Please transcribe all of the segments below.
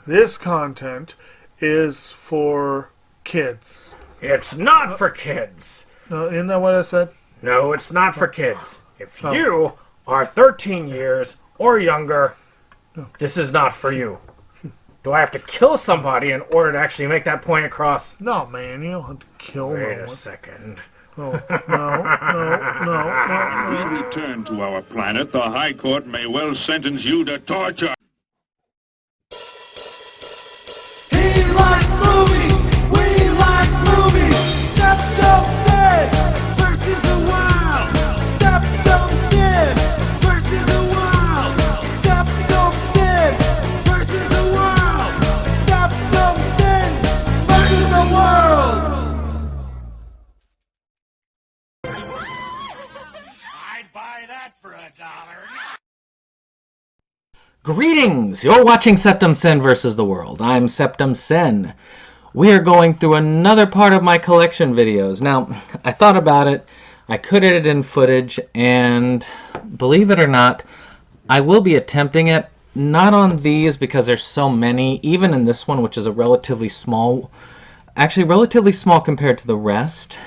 This content is for kids. It's not for kids. Isn't that what I said? No, it's not for kids. If you are 13 years or younger, this is not for you. Do I have to kill somebody in order to actually make that point across? No, man, you don't have to kill Wait no one. a second. Oh, no. When we return to our planet, the High Court may well sentence you to torture. He likes movies, we like movies. SeptumSin versus the world. SeptumSin versus the world. SeptumSin versus the world. SeptumSin versus the world. I'd buy that for $1. Greetings! You're watching SeptumSin vs. the World. I'm SeptumSin. We are going through another part of my collection videos. Now, I thought about it. I could edit in footage, and believe it or not, I will be attempting it. Not on these because there's so many. Even in this one, which is a relatively small, actually relatively small compared to the rest.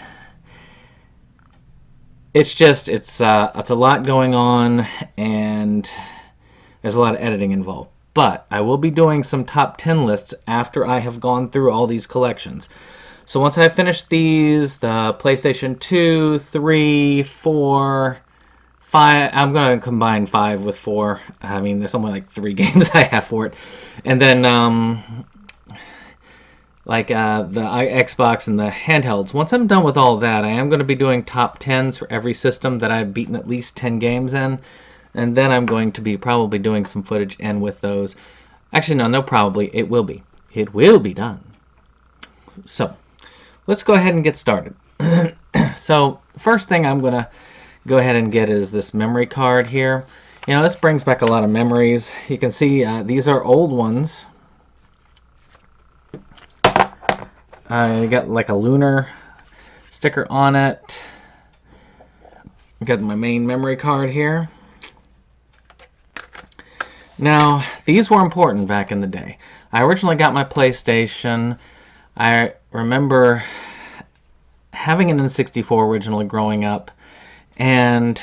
It's just, it's a lot going on, and there's a lot of editing involved. But I will be doing some top 10 lists after I have gone through all these collections. So once I finish these, the PlayStation 2, 3, 4, 5, I'm going to combine 5 with 4. I mean, there's only like 3 games I have for it. And then the Xbox and the handhelds. Once I'm done with all that, I am going to be doing top 10s for every system that I've beaten at least 10 games in. And then I'm going to be probably doing some footage and with those. Actually, no, probably. It will be. It will be done. So, let's go ahead and get started. So, first thing I'm going to go ahead and get is this memory card here. You know, this brings back a lot of memories. You can see these are old ones. I got like a Lunar sticker on it. Got my main memory card here. Now, these were important back in the day. I originally got my PlayStation. I remember having an N64 originally growing up, and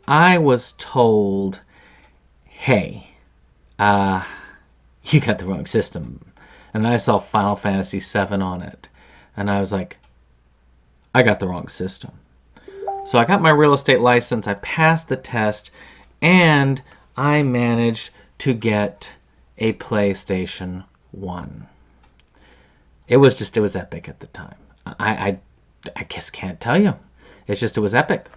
I was told, hey, you got the wrong system. And I saw Final Fantasy VII on it. And I was like, I got the wrong system. So I got my real estate license, I passed the test, and I managed to get a PlayStation 1. It was epic at the time. I just can't tell you. It's just, it was epic.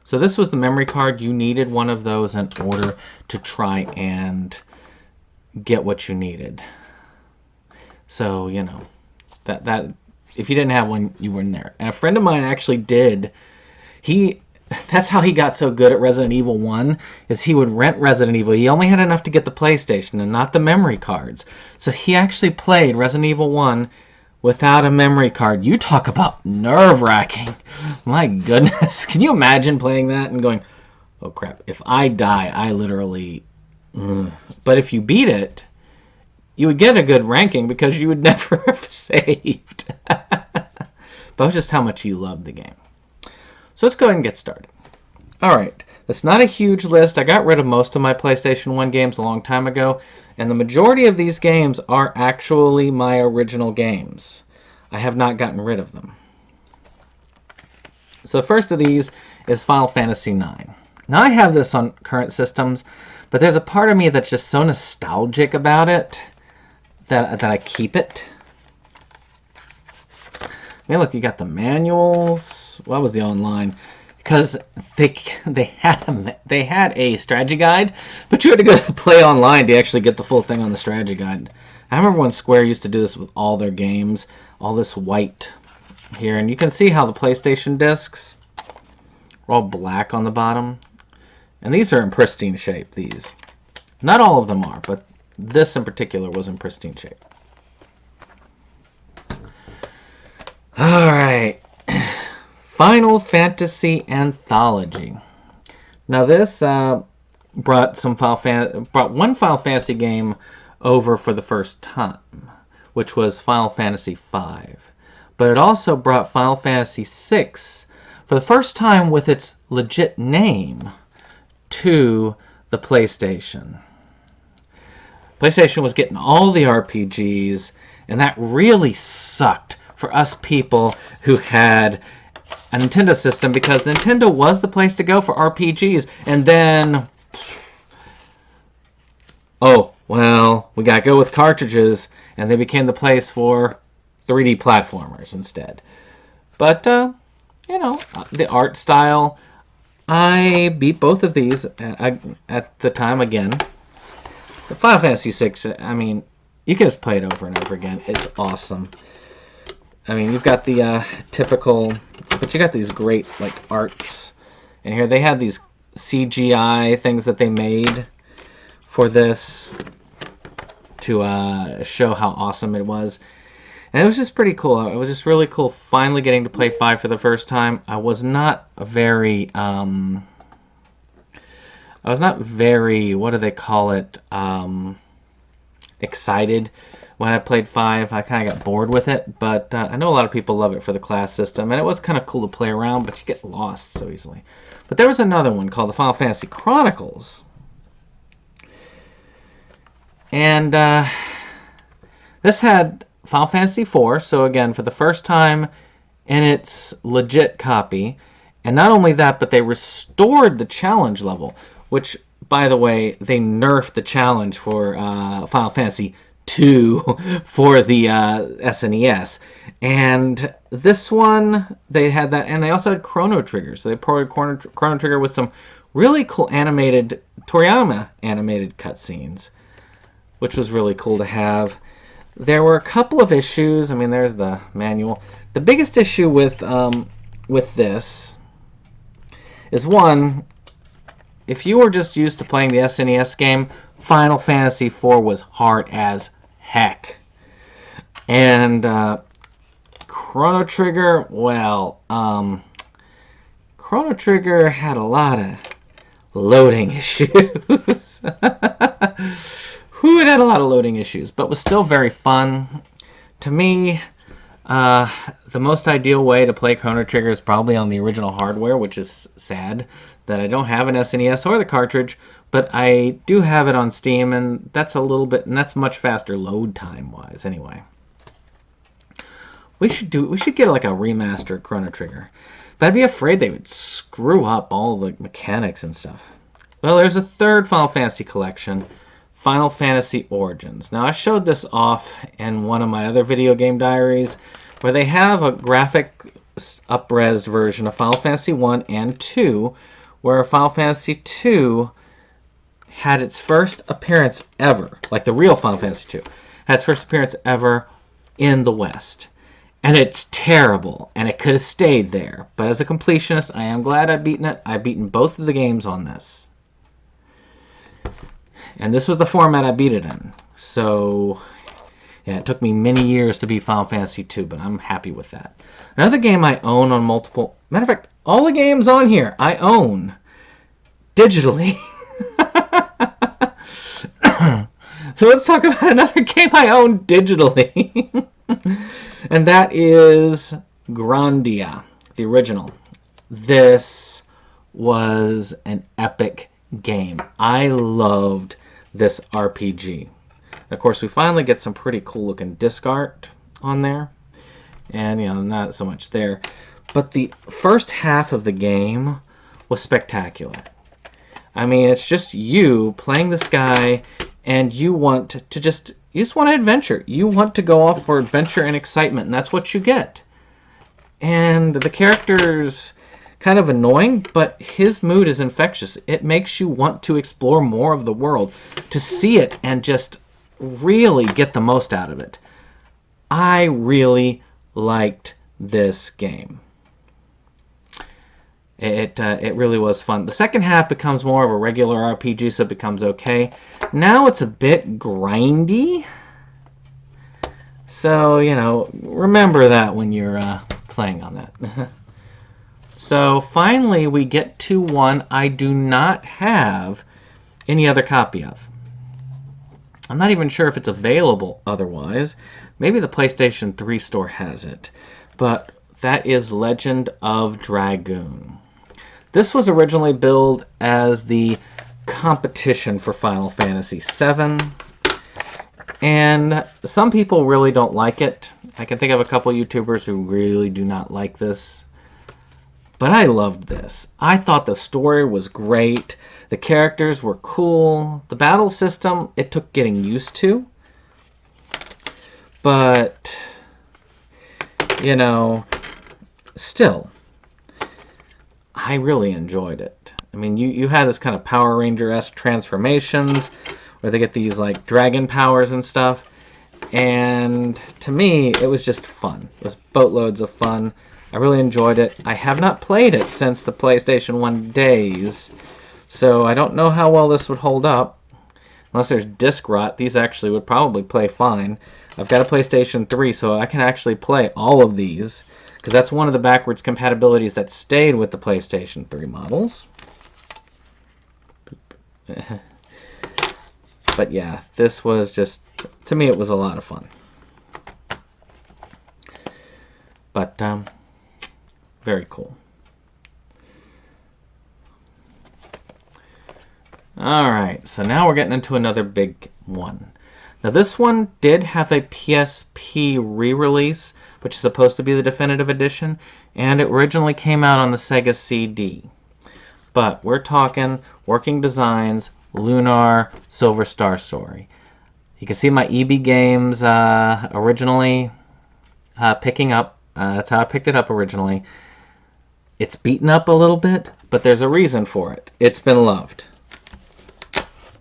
So this was the memory card. You needed one of those in order to try and get what you needed. So, you know, that if you didn't have one, you weren't there. And a friend of mine actually did. That's how he got so good at Resident Evil 1, is he would rent Resident Evil. He only had enough to get the PlayStation and not the memory cards. So he actually played Resident Evil 1 without a memory card. You talk about nerve-wracking. My goodness. Can you imagine playing that and going, oh crap, if I die, I literally... But if you beat it, you would get a good ranking because you would never have saved. But just how much you loved the game. So let's go ahead and get started. Alright, that's not a huge list. I got rid of most of my PlayStation 1 games a long time ago, and the majority of these games are actually my original games. I have not gotten rid of them. So the first of these is Final Fantasy IX. Now I have this on current systems, but there's a part of me that's just so nostalgic about it that I keep it. I mean, look, you got the manuals. What was the online? Because they had a strategy guide, but you had to go to Play Online to actually get the full thing on the strategy guide. I remember when Square used to do this with all their games, all this white here, and you can see how the PlayStation discs are all black on the bottom, and these are in pristine shape. These, not all of them are, but this in particular was in pristine shape. Alright, Final Fantasy Anthology. Now this brought one Final Fantasy game over for the first time, which was Final Fantasy V. But it also brought Final Fantasy VI, for the first time with its legit name, to the PlayStation. PlayStation was getting all the RPGs, and that really sucked for us people who had a Nintendo system, because Nintendo was the place to go for RPGs, and then, oh, well, we gotta go with cartridges, and they became the place for 3D platformers instead. But, you know, the art style, I beat both of these at the time again. The Final Fantasy VI, I mean, you can just play it over and over again. It's awesome. I mean, you've got the typical, but you got these great, like, arts. And here they had these CGI things that they made for this to show how awesome it was. And it was just pretty cool. It was just really cool finally getting to play 5 for the first time. I was not very, what do they call it, excited when I played 5. I kind of got bored with it, but I know a lot of people love it for the class system, and it was kind of cool to play around, but you get lost so easily. But there was another one called the Final Fantasy Chronicles. And this had Final Fantasy IV, so again, for the first time in its legit copy. And not only that, but they restored the challenge level, which, by the way, they nerfed the challenge for Final Fantasy II for the SNES. And this one, they had that, and they also had Chrono Trigger. So they ported Chrono Trigger with some really cool animated, Toriyama animated cutscenes, which was really cool to have. There were a couple of issues. I mean, there's the manual. The biggest issue with this is, one, if you were just used to playing the SNES game, Final Fantasy IV was hard as heck. And Chrono Trigger, well, Chrono Trigger had a lot of loading issues. It had a lot of loading issues, but was still very fun. To me, the most ideal way to play Chrono Trigger is probably on the original hardware, which is sad that I don't have an SNES or the cartridge, but I do have it on Steam, and that's a little bit, and that's much faster load time wise. Anyway, we should get like a remaster of Chrono Trigger, but I'd be afraid they would screw up all the mechanics and stuff. Well, there's a third Final Fantasy collection, Final Fantasy Origins. Now, I showed this off in one of my other video game diaries, where they have a graphic up-resed version of Final Fantasy 1 and 2, where Final Fantasy 2 had its first appearance ever, like the real Final Fantasy 2, had its first appearance ever in the West. And it's terrible, and it could have stayed there. But as a completionist, I am glad I've beaten it. I've beaten both of the games on this. And this was the format I beat it in. So, yeah, it took me many years to beat Final Fantasy II, but I'm happy with that. Another game I own on multiple... Matter of fact, all the games on here I own digitally. So let's talk about another game I own digitally. And that is Grandia, the original. This was an epic game. I loved this RPG. Of course, we finally get some pretty cool looking disc art on there, and you know, not so much there, but the first half of the game was spectacular. I mean, it's just you playing this guy, and you just want to adventure. You want to go off for adventure and excitement, and that's what you get. And the character's kind of annoying, but his mood is infectious. It makes you want to explore more of the world, to see it and just really get the most out of it. I really liked this game. It really was fun. The second half becomes more of a regular RPG, so it becomes okay. Now it's a bit grindy. So, you know, remember that when you're playing on that. So finally we get to one I do not have any other copy of. I'm not even sure if it's available otherwise. Maybe the PlayStation 3 store has it. But that is Legend of Dragoon. This was originally billed as the competition for Final Fantasy VII. And some people really don't like it. I can think of a couple YouTubers who really do not like this. But I loved this. I thought the story was great. The characters were cool. The battle system, it took getting used to. But, you know, still, I really enjoyed it. I mean, you had this kind of Power Ranger-esque transformations where they get these, like, dragon powers and stuff. And to me, it was just fun. It was boatloads of fun. I really enjoyed it. I have not played it since the PlayStation 1 days, so I don't know how well this would hold up. Unless there's disc rot, these actually would probably play fine. I've got a PlayStation 3, so I can actually play all of these, because that's one of the backwards compatibilities that stayed with the PlayStation 3 models. But yeah, this was just, to me, it was a lot of fun. But, very cool. Alright, so now we're getting into another big one. Now this one did have a PSP re-release, which is supposed to be the definitive edition, and it originally came out on the Sega CD. But we're talking Working Designs, Lunar, Silver Star Story. You can see my EB Games originally picking up. That's how I picked it up originally. It's beaten up a little bit, but there's a reason for it. It's been loved.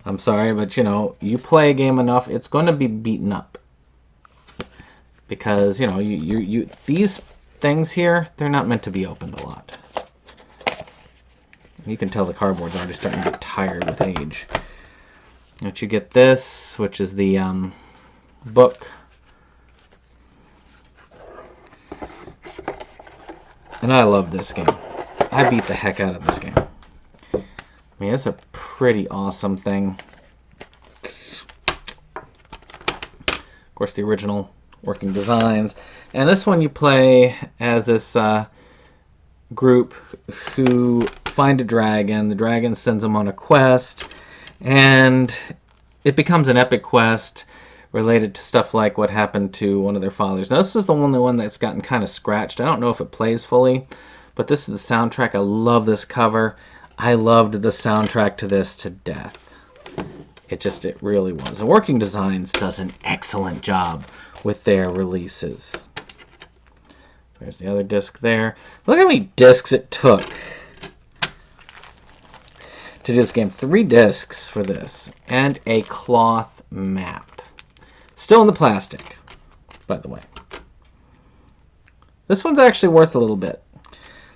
I'm sorry, but you know, you play a game enough, it's going to be beaten up. Because, you know, these things here, they're not meant to be opened a lot. You can tell the cardboard's already starting to get tired with age. But you get this, which is the book. And I love this game. I beat the heck out of this game. I mean, it's a pretty awesome thing. Of course, the original Working Designs. And this one you play as this group who find a dragon. The dragon sends them on a quest. And it becomes an epic quest related to stuff like what happened to one of their fathers. Now, this is the only one that's gotten kind of scratched. I don't know if it plays fully, but this is the soundtrack. I love this cover. I loved the soundtrack to this to death. It really was. And Working Designs does an excellent job with their releases. There's the other disc there. Look how many discs it took to do this game. 3 discs for this. And a cloth map. Still in the plastic, by the way. This one's actually worth a little bit.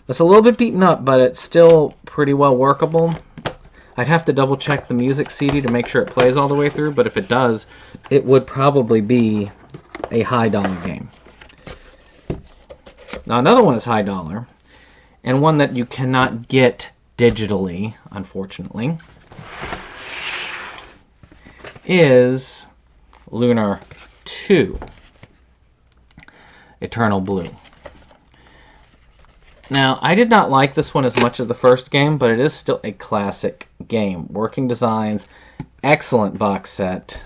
It's a little bit beaten up, but it's still pretty well workable. I'd have to double check the music CD to make sure it plays all the way through, but if it does, it would probably be a high dollar game. Now another one is high dollar, and one that you cannot get digitally, unfortunately, is Lunar II, Eternal Blue. Now, I did not like this one as much as the first game, but it is still a classic game. Working Designs, excellent box set.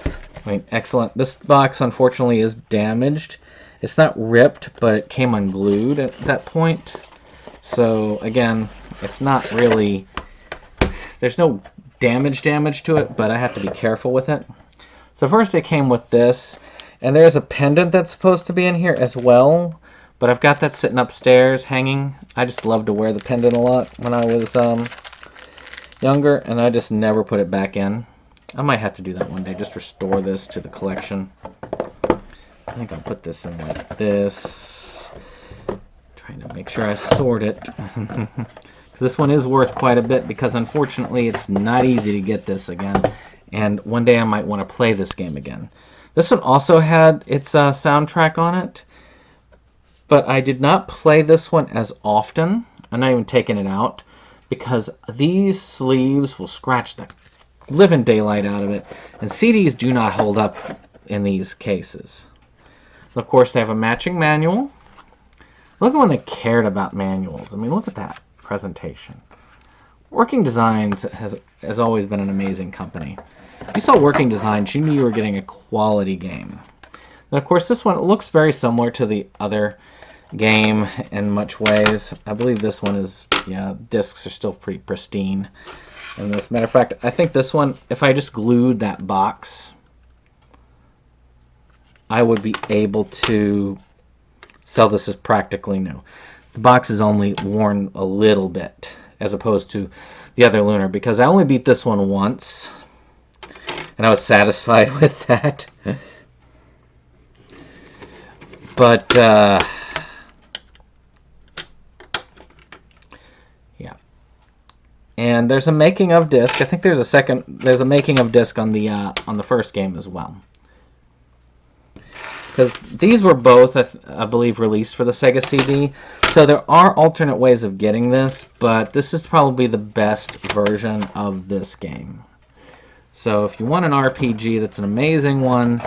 I mean, excellent. This box, unfortunately, is damaged. It's not ripped, but it came unglued at that point. So, again, it's not really... There's no damage to it, but I have to be careful with it. So first it came with this, and there's a pendant that's supposed to be in here as well, but I've got that sitting upstairs hanging. I just loved to wear the pendant a lot when I was younger, and I just never put it back in. I might have to do that one day, just restore this to the collection. I think I'll put this in like this. Trying to make sure I sort it. Because this one is worth quite a bit, because unfortunately it's not easy to get this again. And one day I might want to play this game again. This one also had its soundtrack on it. But I did not play this one as often. I'm not even taking it out. Because these sleeves will scratch the living daylight out of it. And CDs do not hold up in these cases. Of course, they have a matching manual. Look at when they cared about manuals. I mean, look at that presentation. Working Designs has always been an amazing company. If you saw Working Designs, you knew you were getting a quality game. And of course, this one looks very similar to the other game in much ways. I believe this one is, yeah, discs are still pretty pristine. And as a matter of fact, I think this one, if I just glued that box, I would be able to sell this as practically new. The box is only worn a little bit, as opposed to the other Lunar, because I only beat this one once, and I was satisfied with that. But, yeah. And there's a making of disc. I think there's a making of disc on the first game as well. Because these were both, I believe, released for the Sega CD. So there are alternate ways of getting this, but this is probably the best version of this game. So if you want an RPG that's an amazing one,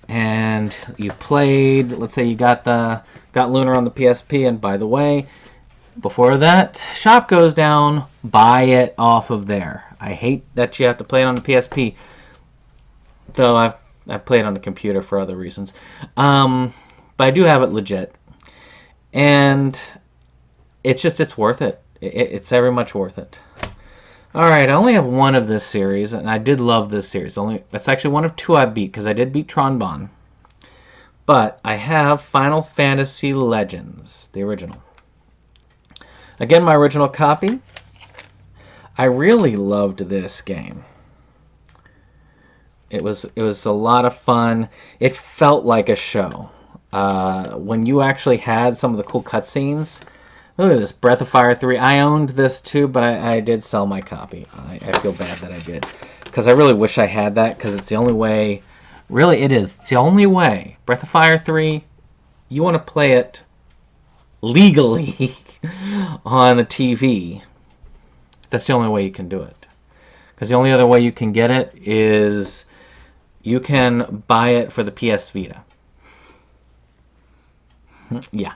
and you played, let's say you got Lunar on the PSP, and by the way, before that shop goes down, buy it off of there. I hate that you have to play it on the PSP, though I play it on the computer for other reasons. But I do have it legit. And it's worth it. It's very much worth it. Alright, I only have one of this series, and I did love this series. That's actually one of two I beat, because I did beat Tron. But I have Final Fantasy Legends, the original. Again, my original copy. I really loved this game. It was a lot of fun. It felt like a show. When you actually had some of the cool cutscenes. Look at this, Breath of Fire 3. I owned this too, but I did sell my copy. I feel bad that I did. Because I really wish I had that, because it's the only way. Really, it is. It's the only way. Breath of Fire 3, you want to play it legally on a TV. That's the only way you can do it. Because the only other way you can get it is you can buy it for the PS Vita. Yeah.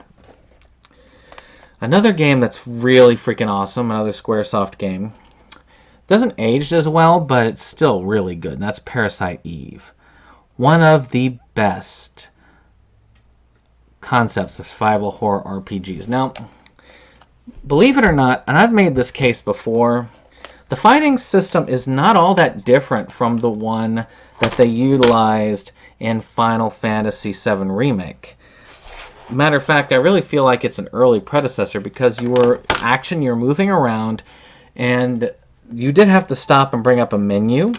Another game that's really freaking awesome, another Squaresoft game. Doesn't age as well, but it's still really good. And that's Parasite Eve. One of the best concepts of survival horror RPGs. Now, believe it or not, and I've made this case before, the fighting system is not all that different from the one that they utilized in Final Fantasy VII Remake. Matter of fact, I really feel like it's an early predecessor, because you're moving around, and you did have to stop and bring up a menu.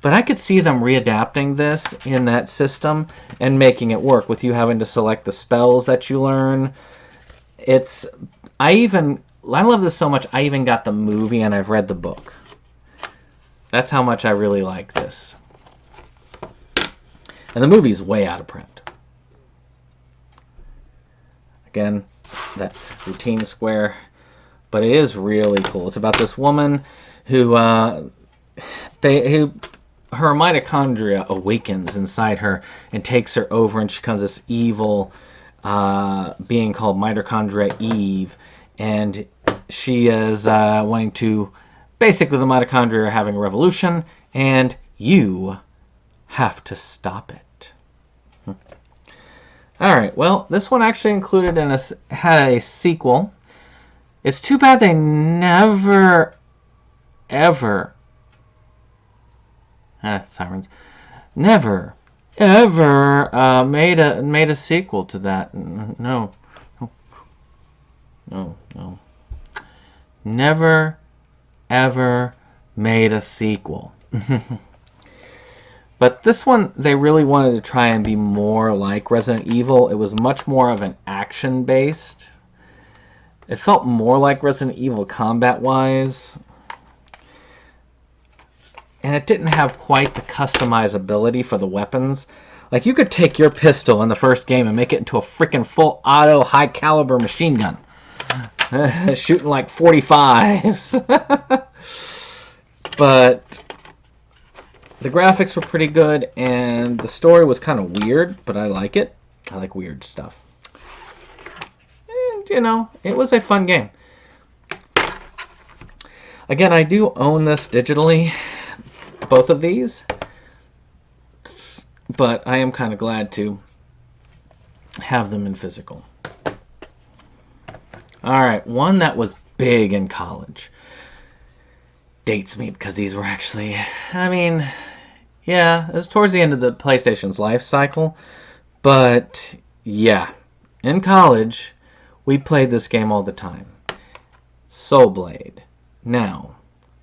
But I could see them readapting this in that system and making it work with you having to select the spells that you learn. I love this so much, I even got the movie and I've read the book. That's how much I really like this. And the movie's way out of print. Again, that routine square. But it is really cool. It's about this woman who her mitochondria awakens inside her and takes her over, and she becomes this evil being called Mitochondria Eve. And she is wanting to... Basically, the mitochondria are having a revolution, and you have to stop it. Alright, well, this one actually had a sequel. It's too bad they never, ever... sirens. Never, ever made a sequel to that. No. Never, ever made a sequel. But this one, they really wanted to try and be more like Resident Evil. It was much more of an action-based. It felt more like Resident Evil combat-wise. And it didn't have quite the customizability for the weapons. Like, you could take your pistol in the first game and make it into a freaking full auto high-caliber machine gun. Shooting like 45s. But the graphics were pretty good, and the story was kind of weird, but I like it. I like weird stuff. And, you know, it was a fun game. Again, I do own this digitally, both of these, but I am kind of glad to have them in physical. Alright, one that was big in college. Dates me because these were actually, I mean, yeah, it was towards the end of the PlayStation's life cycle, but yeah, in college, we played this game all the time. Soul Blade. Now,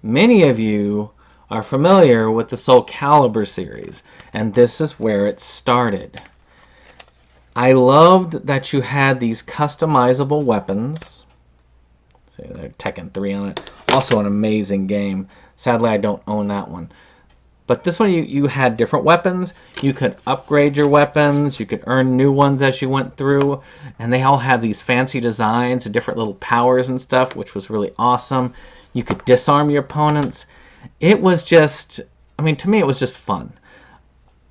many of you are familiar with the Soulcalibur series, and this is where it started. I loved that you had these customizable weapons. See, there's Tekken 3 on it. Also an amazing game. Sadly, I don't own that one. But this one, you had different weapons. You could upgrade your weapons. You could earn new ones as you went through. And they all had these fancy designs and different little powers and stuff, which was really awesome. You could disarm your opponents. It was just, I mean, to me, it was just fun.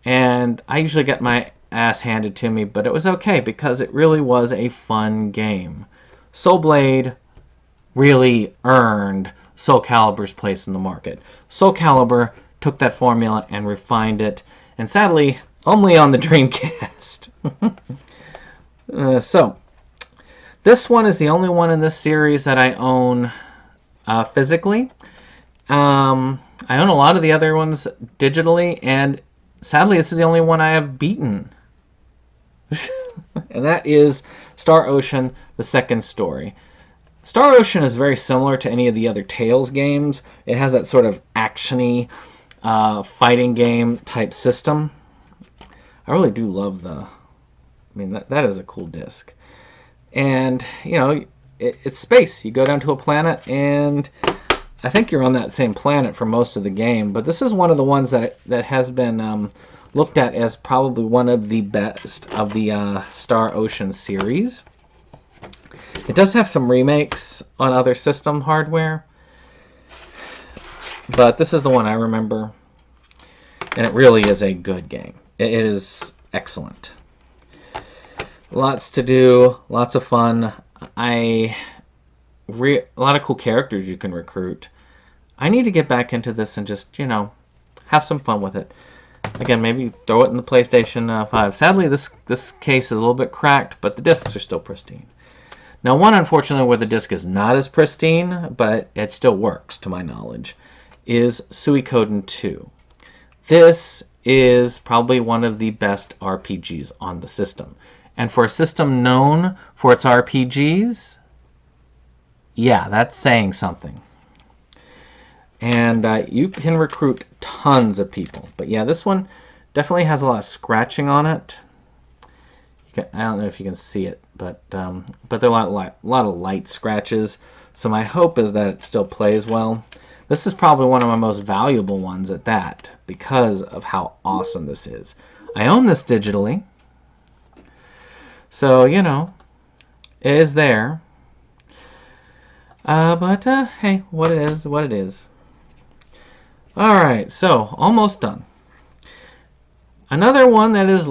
And I usually get my ass handed to me, but it was okay because it really was a fun game. Soul Blade really earned Soulcalibur's place in the market. Soulcalibur took that formula and refined it, and sadly, only on the Dreamcast. So, this one is the only one in this series that I own physically. I own a lot of the other ones digitally, and sadly, this is the only one I have beaten. And that is Star Ocean, the second story. Star Ocean is very similar to any of the other Tales games. It has that sort of action-y fighting game type system. I really do love I mean, that is a cool disc. And, you know, it's space. You go down to a planet, and I think you're on that same planet for most of the game. But this is one of the ones that has been looked at as probably one of the best of the Star Ocean series. It does have some remakes on other system hardware, but this is the one I remember, and it really is a good game. It is excellent. Lots to do, lots of fun. A lot of cool characters you can recruit. I need to get back into this and just, you know, have some fun with it. Again, maybe throw it in the PlayStation 5. Sadly, this case is a little bit cracked, but the discs are still pristine. Now, one, unfortunately, where the disc is not as pristine, but it still works, to my knowledge, is Suikoden 2. This is probably one of the best RPGs on the system. And for a system known for its RPGs, yeah, that's saying something. And you can recruit tons of people. But yeah, this one definitely has a lot of scratching on it. I don't know if you can see it, but there are a lot of light scratches. So my hope is that it still plays well. This is probably one of my most valuable ones at that, because of how awesome this is. I own this digitally, so you know, it is there. But hey, what it is, what it is. All right, so almost done. Another one that is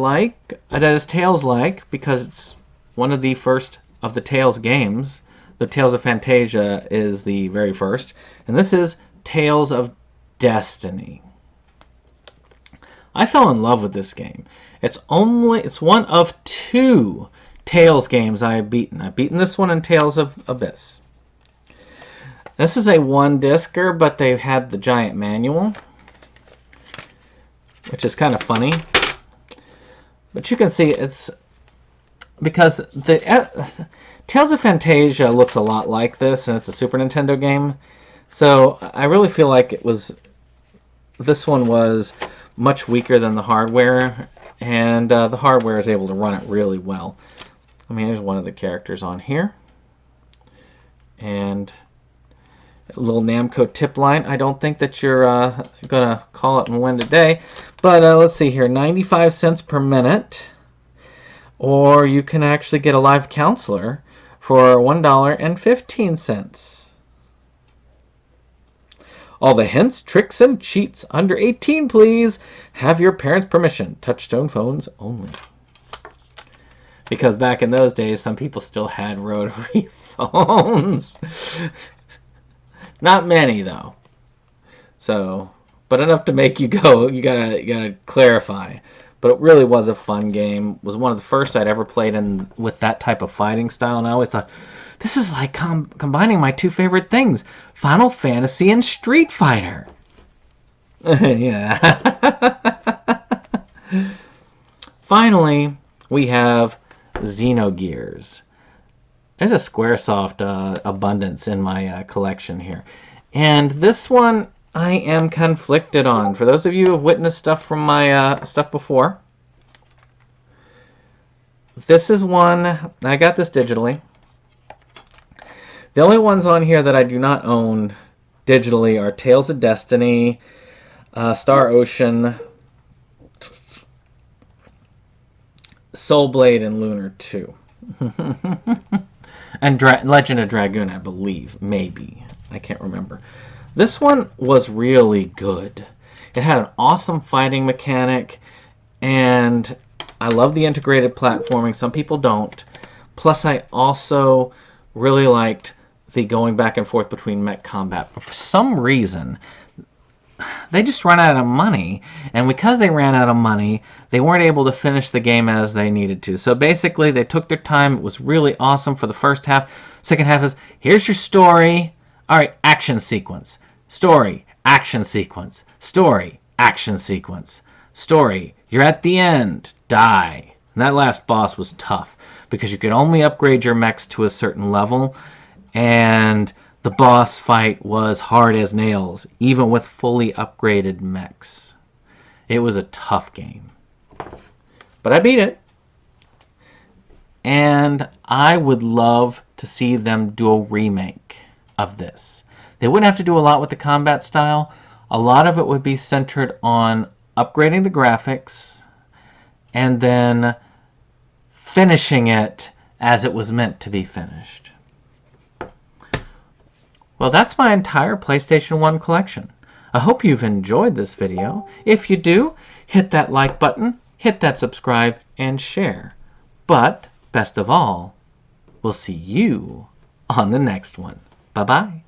Tales-like, because it's one of the first of the Tales games. The Tales of Fantasia is the very first, and this is Tales of Destiny. I fell in love with this game. It's one of 2 Tales games I have beaten. I've beaten this one in Tales of Abyss. This is a 1-discer, but they had the giant manual, which is kind of funny. But you can see it's because the Tales of Fantasia looks a lot like this, and it's a Super Nintendo game. So I really feel like this one was much weaker than the hardware, and the hardware is able to run it really well. I mean, there's one of the characters on here, and a little Namco tip line. I don't think that you're gonna call it and win today, but let's see here, 95 cents per minute, or you can actually get a live counselor for $1.15. All the hints, tricks, and cheats. Under 18, please. Have your parents' permission. Touchstone phones only. Because back in those days, some people still had rotary phones. Not many, though. So, but enough to make you go. You gotta clarify. But it really was a fun game. It was one of the first I'd ever played in with that type of fighting style, and I always thought, this is like combining my two favorite things, Final Fantasy and Street Fighter. Yeah. Finally, we have Xenogears. There's a Squaresoft abundance in my collection here. And this one I am conflicted on. For those of you who have witnessed stuff from my stuff before, this is one, I got this digitally. The only ones on here that I do not own digitally are Tales of Destiny, Star Ocean, Soul Blade, and Lunar II. And Legend of Dragoon, I believe. Maybe. I can't remember. This one was really good. It had an awesome fighting mechanic, and I love the integrated platforming. Some people don't. Plus, I also really liked the going back and forth between mech combat. But for some reason, they just ran out of money, and because they ran out of money, they weren't able to finish the game as they needed to. So basically, they took their time. It was really awesome for the first half. Second half is, here's your story. All right, action sequence. Story, action sequence. Story, action sequence. Story, you're at the end. Die. And that last boss was tough, because you could only upgrade your mechs to a certain level, and the boss fight was hard as nails, even with fully upgraded mechs. It was a tough game. But I beat it. And I would love to see them do a remake of this. They wouldn't have to do a lot with the combat style. A lot of it would be centered on upgrading the graphics and then finishing it as it was meant to be finished. Well, that's my entire PlayStation 1 collection. I hope you've enjoyed this video. If you do, hit that like button, hit that subscribe, and share. But, best of all, we'll see you on the next one. Bye-bye.